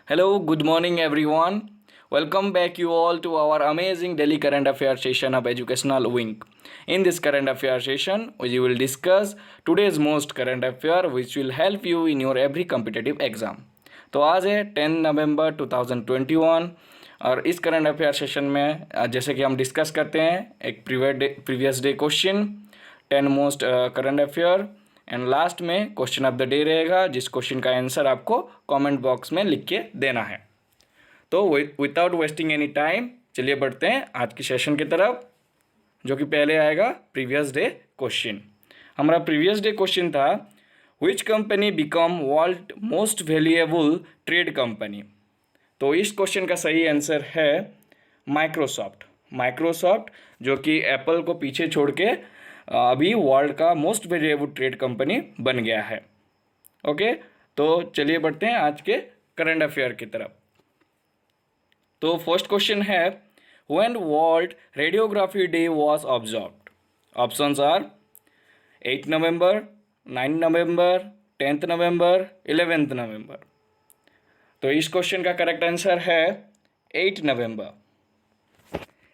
Hello, good morning everyone. Welcome back you all to our amazing daily current affairs session of Educational Wing. In this current affairs session, we will discuss today's most current affair which will help you in your every competitive exam. तो आज है 10 नवंबर 2021 और इस current affair session में जैसे कि हम discuss करते हैं एक previous day question 10 most current affair and last में क्वेश्चन ऑफ द डे रहेगा जिस क्वेश्चन का आंसर आपको कमेंट बॉक्स में लिख के देना है। तो विदाउट वेस्टिंग एनी टाइम चलिए बढ़ते हैं आज की सेशन की तरफ, जो कि पहले आएगा प्रीवियस डे क्वेश्चन। हमारा प्रीवियस डे क्वेश्चन था which company become world most valuable trade company. तो इस क्वेश्चन का सही आंसर है माइक्रोसॉफ्ट जो कि एप्पल को पीछे छोड़ के अभी वर्ल्ड का मोस्ट वैल्यूएबल ट्रेड कंपनी बन गया है। ओके, तो चलिए बढ़ते हैं आज के करंट अफेयर की तरफ। तो फर्स्ट क्वेश्चन है when world radiography day was observed. Options are 8 November, 9 November, 10 November, 11 November. तो इस क्वेश्चन का करेक्ट आंसर है 8 नवंबर।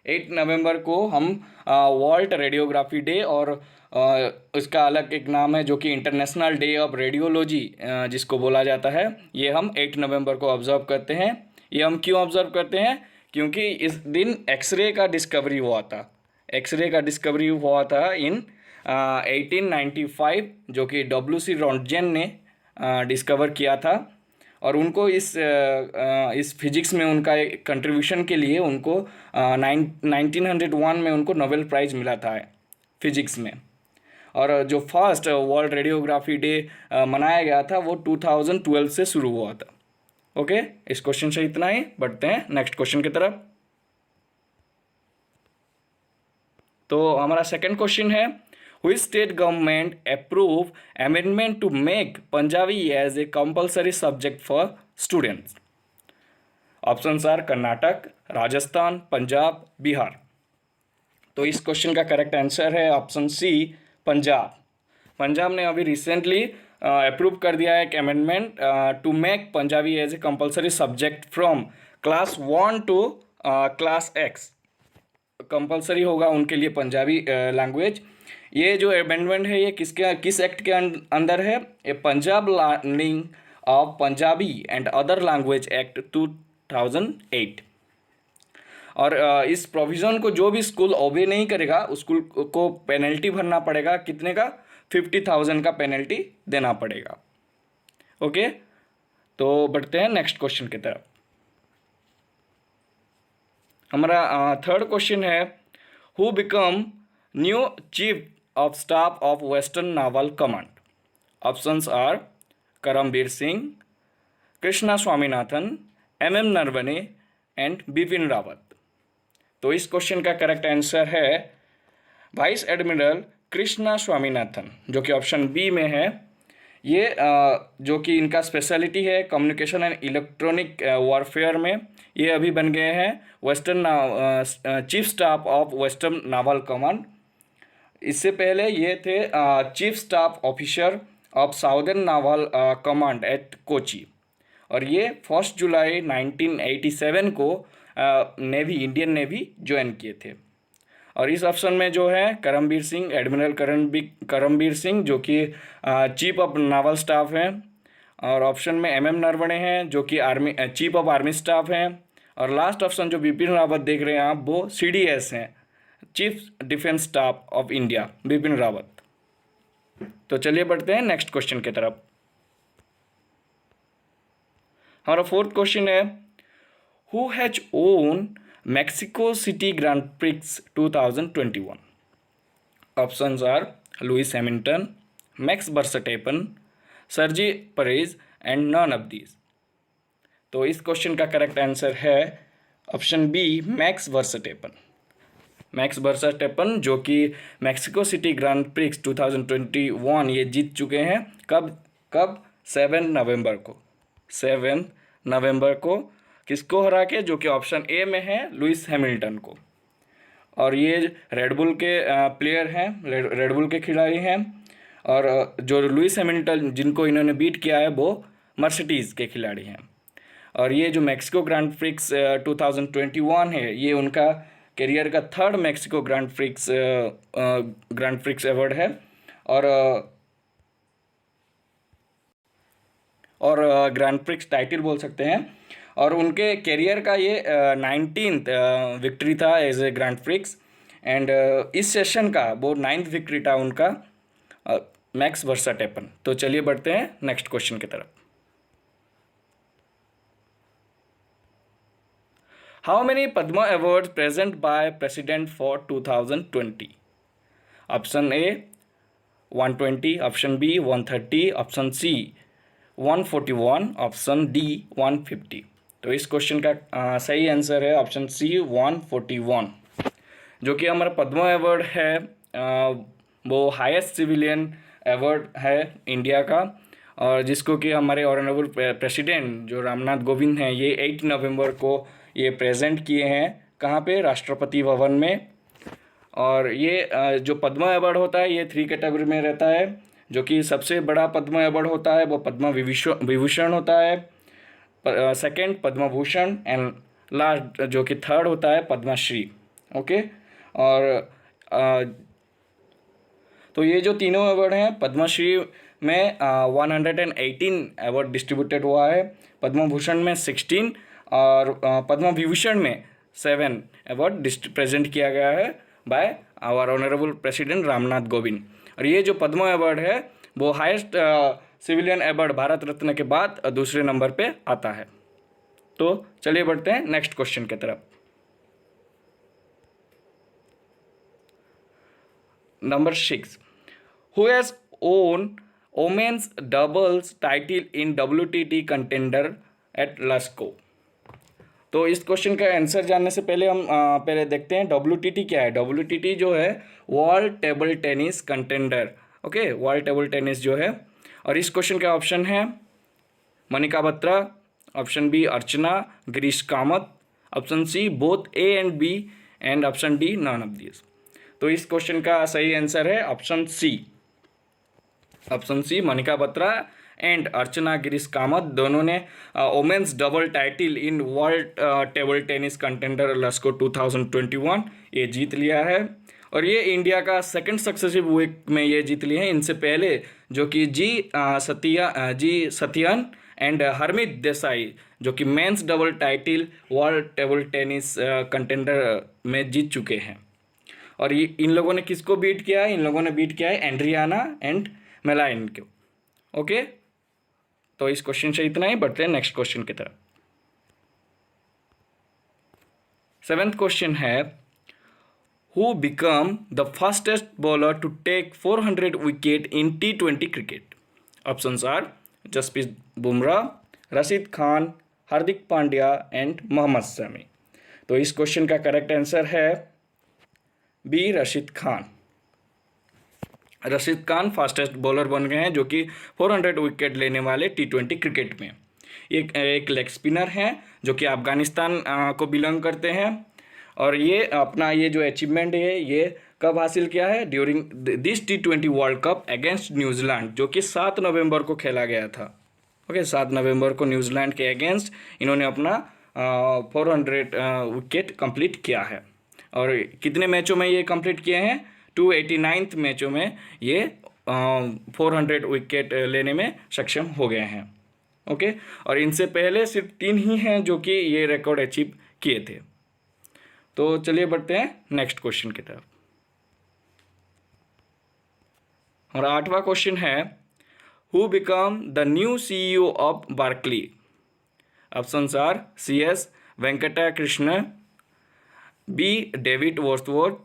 8 नवंबर को हम वर्ल्ड रेडियोग्राफी डे और उसका अलग एक नाम है जो कि इंटरनेशनल डे ऑफ रेडियोलॉजी जिसको बोला जाता है, ये हम 8 नवंबर को ऑब्जर्व करते हैं। ये हम क्यों ऑब्जर्व करते हैं? क्योंकि इस दिन एक्सरे का डिस्कवरी हुआ था। एक्सरे का डिस्कवरी हुआ था इन 1895 जो कि WC रॉन्टगेन ने डिस्कवर किया था और उनको इस फिजिक्स में उनका कंट्रीब्यूशन के लिए उनको 1901 में उनको नोबेल प्राइज़ मिला था फिजिक्स में। और जो फर्स्ट वर्ल्ड रेडियोग्राफी डे मनाया गया था वो 2012 से शुरू हुआ था। ओके, इस क्वेश्चन से इतना ही। बढ़ते हैं नेक्स्ट क्वेश्चन की तरफ। तो हमारा सेकंड क्वेश्चन है Which state government approved amendment to make Punjabi as a compulsory subject for students? Options are Karnataka, Rajasthan, Punjab, Bihar. तो इस क्वेश्चन का करेक्ट आंसर है ऑप्शन सी, पंजाब। पंजाब ने अभी रिसेंटली अप्रूव कर दिया है एक amendment to make Punjabi as a compulsory subject from class 1 to class X. Compulsory होगा उनके लिए पंजाबी लैंग्वेज। ये जो अमेंडमेंट है ये किस एक्ट के अंदर है? ये Punjab learning of Punjabi and other language act 2008। और इस प्रोविज़न को जो भी स्कूल ओबे नहीं करेगा उस स्कूल को पेनल्टी भरना पड़ेगा। कितने का? 50,000 का पेनल्टी देना पड़ेगा। ओके, तो बढ़ते हैं नेक्स्ट क्वेश्चन की तरफ। हमारा थर्ड क्वेश्चन है who become new chief of staff of Western Naval Command. Options are Karambir Singh, Krishna Swaminathan, M.M. Narawane and Bipin Rawat. तो इस क्वेश्चन का करेक्ट आंसर है वाइस एडमिरल कृष्णा स्वामीनाथन जो कि ऑप्शन बी में है। ये जो कि इनका स्पेशलिटी है कम्युनिकेशन एंड इलेक्ट्रॉनिक वॉरफेयर में, ये अभी बन गए हैं western chief staff of western novel command. इससे पहले ये थे chief staff officer of southern novel command eight Kochi और ये 1 जुलाई 1987 को इंडियन नेवी ज्वाइन किए थे। और इस ऑप्शन में जो है करमबीर सिंह, एडमिरल करमबीर सिंह जो कि चीफ ऑफ नावल स्टाफ हैं, और ऑप्शन में M.M. नरवणे हैं जो कि army chief of army staff हैं, और लास्ट ऑप्शन जो बिपिन रावत देख रहे हैं आप वो CDS हैं, chief defence staff of India, Bipin Rawat. तो चलिए बढ़ते हैं नेक्स्ट क्वेश्चन की तरफ। हमारा फोर्थ क्वेश्चन है who has won Mexico City Grand Prix 2021। Options are Lewis Hamilton, Max Verstappen, Sergio Perez and none of these. तो इस क्वेश्चन का करेक्ट आंसर है option B, Max Verstappen. Max Verstappen जो कि मैक्सिको सिटी ग्रैंड प्रिक्स 2021 ये जीत चुके हैं। कब 7 नवंबर को। 7 नवंबर को किसको हरा के? जो कि ऑप्शन ए में है, लुइस हैमिल्टन को। और ये रेडबुल के प्लेयर हैं, रेडबुल के खिलाड़ी हैं। और जो लुइस हैमिल्टन जिनको इन्होंने बीट किया है वो मर्सिडीज़ के खिलाड़ी हैं। और ये जो मैक्सिको ग्रांड प्रिक्स 2021 है, ये उनका करियर का third Mexico grand prix award है। और ग्रैंड प्रिक्स टाइटल बोल सकते हैं। और उनके करियर का ये 19th विक्ट्री था as a grand prix. And इस सेशन का वो 9th विक्ट्री था उनका मैक्स वर्स्टैपेन। तो चलिए बढ़ते हैं नेक्स्ट क्वेश्चन की तरफ। How many Padma awards present by president for 2020? Option A 120, option B 130, option C 141, option D 150। तो इस क्वेश्चन का सही आंसर है ऑप्शन सी 141, जो कि हमारा पद्मा अवार्ड है। वो हाईएस्ट सिविलियन अवार्ड है इंडिया का, और जिसको कि हमारे ऑनरेबल प्रेसिडेंट जो रामनाथ कोविंद हैं, ये 8 नवंबर को ये प्रेजेंट किए हैं। कहाँ पे? राष्ट्रपति भवन में। और ये जो पद्मा अवार्ड होता है ये 3 कैटेगरी में रहता है। जो कि सबसे बड़ा पद्मा अवार्ड होता है वो पद्मा विभूषण होता है, second Padma Bhushan, and last जो कि थर्ड होता है पद्मश्री। ओके। और तो ये जो तीनों अवार्ड हैं, पद्मश्री में 118 अवार्ड डिस्ट्रीब्यूटेड हुआ है, पद्म भूषण में 16 और पद्म विभूषण में 7 अवार्ड प्रेजेंट किया गया है by our honourable president Ramnath Kovind. और ये जो पद्मा अवार्ड है वो highest civilian award Bharat Ratna के बाद दूसरे नंबर पे आता है। तो चलिए बढ़ते हैं नेक्स्ट क्वेश्चन की तरफ। Number 6, who has won women's doubles title in WTT contender at Lasko? तो इस क्वेश्चन का आंसर जानने से पहले हम पहले देखते हैं WTT क्या है। WTT जो है world table tennis contender. Okay, world table tennis जो है। और इस क्वेश्चन का ऑप्शन है Manika Batra, option B Archana Girish Kamath, option C both A and B, and option D none of this. तो इस क्वेश्चन का सही आंसर है option C. Option C Manika Batra and Archana Girish Kamath दोनों ने women's double title in world table tennis contender Lasko 2021 ये जीत लिया है। और ये इंडिया का सेकंड सक्सेसिव वीक में ये जीत लिए हैं। इनसे पहले जो कि जी सत्यन एंड हरमित देसाई जो कि men's double title world table tennis contender में जीत चुके हैं। और ये इन लोगों ने किसको बीट किया है? इन लोगों ने बीट किया है एंड्रियाना एंड मेलाइन को। ओके, तो इस क्वेश्चन से इतना ही। बढ़ते हैं नेक्स्ट क्वेश्चन की तरफ। 7th क्वेश्चन है, who become the fastest bowler to take 400 wicket in T20 cricket? Options are Jasprit Bumrah, Rashid Khan, Hardik Pandya and Mohammed Shami. तो इस क्वेश्चन का करेक्ट आंसर है B Rashid Khan. Rashid Khan fastest bowler बन गए हैं जो कि 400 विकेट लेने वाले T20 क्रिकेट में। एक लेग स्पिनर हैं जो कि अफगानिस्तान को बिलोंग करते हैं। और ये अपना ये जो अचीवमेंट है ये कब हासिल किया है? During this T20 world cup against New Zealand, जो कि 7 नवंबर को खेला गया था। ओके, 7 नवंबर को न्यूजीलैंड के अगेंस्ट इन्होंने अपना 400 विकेट कंप्लीट किया है। और कितने मैचों में ये कंप्लीट किए हैं? 289 मैचों में ये 400 विकेट लेने में सक्षम हो गए हैं। ओके, और इनसे पहले सिर्फ 3 ही हैं जो कि ये रिकॉर्ड अचीव किए थे। तो चलिए बढ़ते हैं नेक्स्ट क्वेश्चन की तरफ। हमारा 8वां क्वेश्चन है, who become the new CEO of Barclays? Options are CS Venkata Krishna, B David Wadsworth,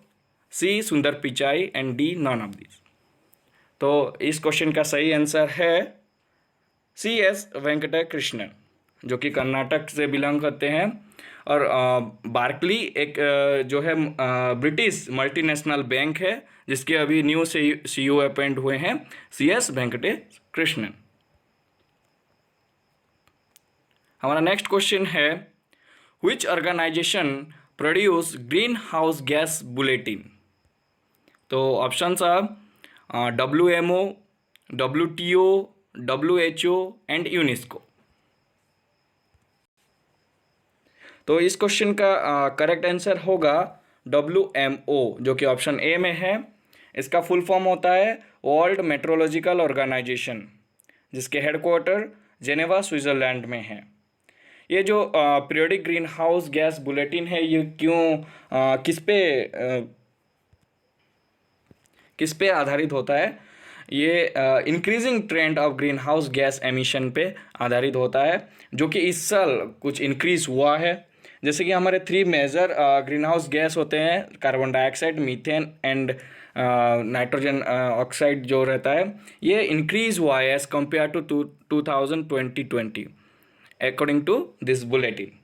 C Sundar Pichai and D none of this. तो इस क्वेश्चन का सही आंसर है CS वेंकटा कृष्णन, जो कि कर्नाटक से बिलोंग करते हैं। और बार्कली एक जो है ब्रिटिश मल्टीनेशनल बैंक है जिसके अभी न्यू CEO अपॉइंट हुए हैं CS वेंकटेश कृष्णन। हमारा नेक्स्ट क्वेश्चन है, which organisation produce green house gas bulletin? तो options are WMO, WTO, WHO and UNESCO. तो इस क्वेश्चन का करेक्ट आंसर होगा WMO, जो कि ऑप्शन ए में है। इसका फुल फॉर्म होता है वर्ल्ड मेट्रोलॉजिकल ऑर्गेनाइजेशन, जिसके हेडक्वार्टर जेनेवा स्विट्ज़रलैंड में है। ये जो periodic green house gas bulletin है, ये किस पे आधारित होता है? ये increasing trend of green house gas emission पे आधारित होता है, जो कि इस साल कुछ इंक्रीज हुआ है। जैसे कि हमारे 3 मेजर ग्रीन हाउस गैस होते हैं, carbon dioxide, methane and nitrogen oxide जो रहता है, ये इंक्रीज हुआ है as compare to 2020 according to this bulletin.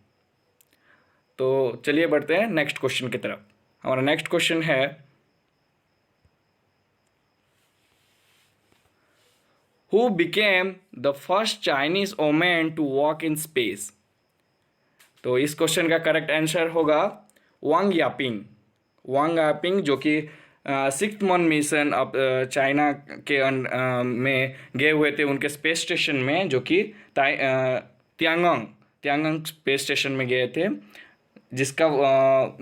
तो चलिए बढ़ते हैं नेक्स्ट क्वेश्चन की तरफ। हमारा नेक्स्ट क्वेश्चन है, Who became the first Chinese woman to walk in space? तो इस क्वेश्चन का करेक्ट आंसर होगा वांग यापिंग। वांग यापिंग जो कि 6th मून मिशन अब चाइना के में गए हुए थे उनके स्पेस स्टेशन में, जो कि तियांगंग स्पेस स्टेशन में गए थे, जिसका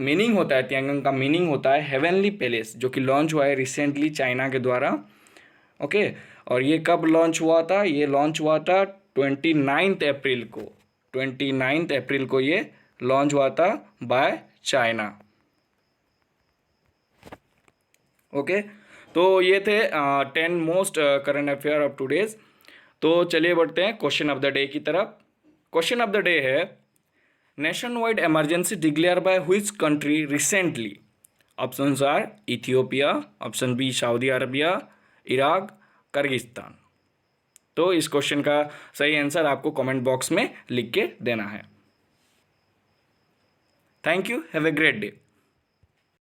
मीनिंग होता है, तियांगंग का मीनिंग होता है हेवनली पैलेस, जो कि लॉन्च हुआ है रिसेंटली चाइना के द्वारा। ओके, और ये कब लॉन्च हुआ था? ये लॉन्च हुआ था 29 अप्रैल को। 29 अप्रैल को ये लॉन्च हुआ था बाय चाइना। ओके, तो ये थे 10 most current affair of today's. तो चलिए बढ़ते हैं क्वेश्चन ऑफ द डे की तरफ। क्वेश्चन ऑफ द डे है, nation wide emergency declare by which country recently? Options are Ethiopia, option B Saudi Arabia, Iraq, Kyrgyzstan. तो इस क्वेश्चन का सही आंसर आपको कमेंट बॉक्स में लिख के देना है। Thank you, have a great day.